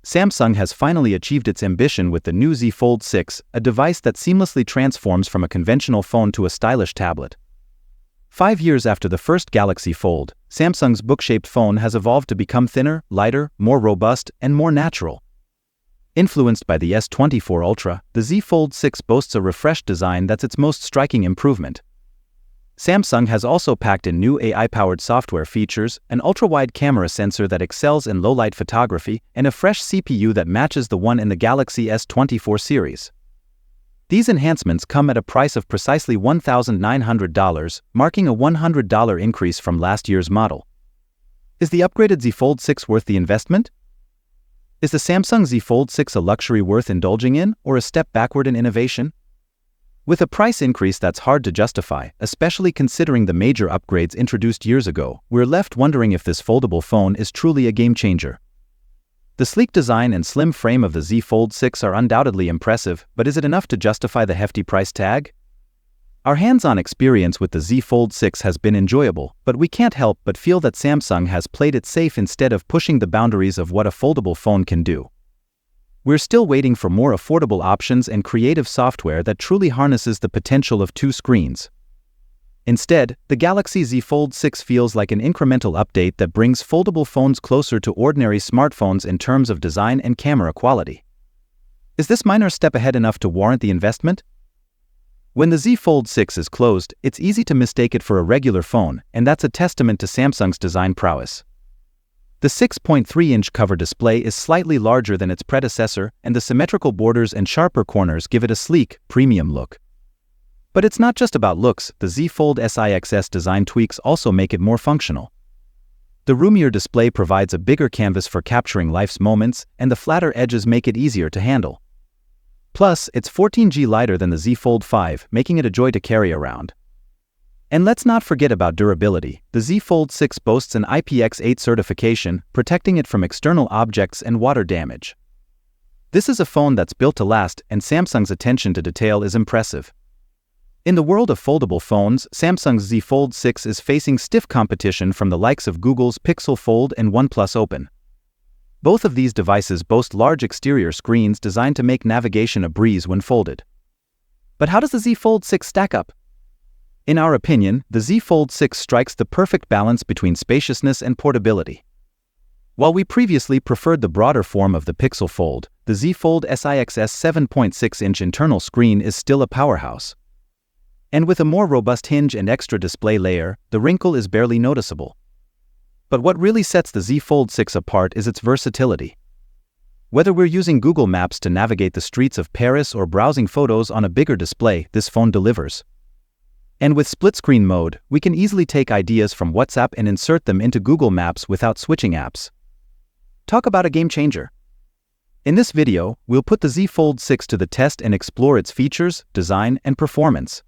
Samsung has finally achieved its ambition with the new Z Fold 6, a device that seamlessly transforms from a conventional phone to a stylish tablet. 5 years after the first Galaxy Fold, Samsung's book-shaped phone has evolved to become thinner, lighter, more robust, and more natural. Influenced by the S24 Ultra, the Z Fold 6 boasts a refreshed design that's its most striking improvement. Samsung has also packed in new AI-powered software features, an ultra-wide camera sensor that excels in low-light photography, and a fresh CPU that matches the one in the Galaxy S24 series. These enhancements come at a price of precisely $1,900, marking a $100 increase from last year's model. Is the upgraded Z Fold 6 worth the investment? Is the Samsung Z Fold 6 a luxury worth indulging in, or a step backward in innovation? With a price increase that's hard to justify, especially considering the major upgrades introduced years ago, we're left wondering if this foldable phone is truly a game-changer. The sleek design and slim frame of the Z Fold 6 are undoubtedly impressive, but is it enough to justify the hefty price tag? Our hands-on experience with the Z Fold 6 has been enjoyable, but we can't help but feel that Samsung has played it safe instead of pushing the boundaries of what a foldable phone can do. We're still waiting for more affordable options and creative software that truly harnesses the potential of two screens. Instead, the Galaxy Z Fold 6 feels like an incremental update that brings foldable phones closer to ordinary smartphones in terms of design and camera quality. Is this minor step ahead enough to warrant the investment? When the Z Fold 6 is closed, it's easy to mistake it for a regular phone, and that's a testament to Samsung's design prowess. The 6.3-inch cover display is slightly larger than its predecessor, and the symmetrical borders and sharper corners give it a sleek, premium look. But it's not just about looks, the Z Fold SIX's design tweaks also make it more functional. The roomier display provides a bigger canvas for capturing life's moments, and the flatter edges make it easier to handle. Plus, it's 14G lighter than the Z Fold 5, making it a joy to carry around. And let's not forget about durability. The Z Fold 6 boasts an IPX8 certification, protecting it from external objects and water damage. This is a phone that's built to last, and Samsung's attention to detail is impressive. In the world of foldable phones, Samsung's Z Fold 6 is facing stiff competition from the likes of Google's Pixel Fold and OnePlus Open. Both of these devices boast large exterior screens designed to make navigation a breeze when folded. But how does the Z Fold 6 stack up? In our opinion, the Z Fold 6 strikes the perfect balance between spaciousness and portability. While we previously preferred the broader form of the Pixel Fold, the Z Fold SIX's 7.6-inch internal screen is still a powerhouse. And with a more robust hinge and extra display layer, the wrinkle is barely noticeable. But what really sets the Z Fold 6 apart is its versatility. Whether we're using Google Maps to navigate the streets of Paris or browsing photos on a bigger display, this phone delivers. And with split-screen mode, we can easily take ideas from WhatsApp and insert them into Google Maps without switching apps. Talk about a game changer. In this video, we'll put the Z Fold 6 to the test and explore its features, design, and performance.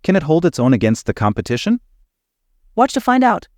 Can it hold its own against the competition? Watch to find out.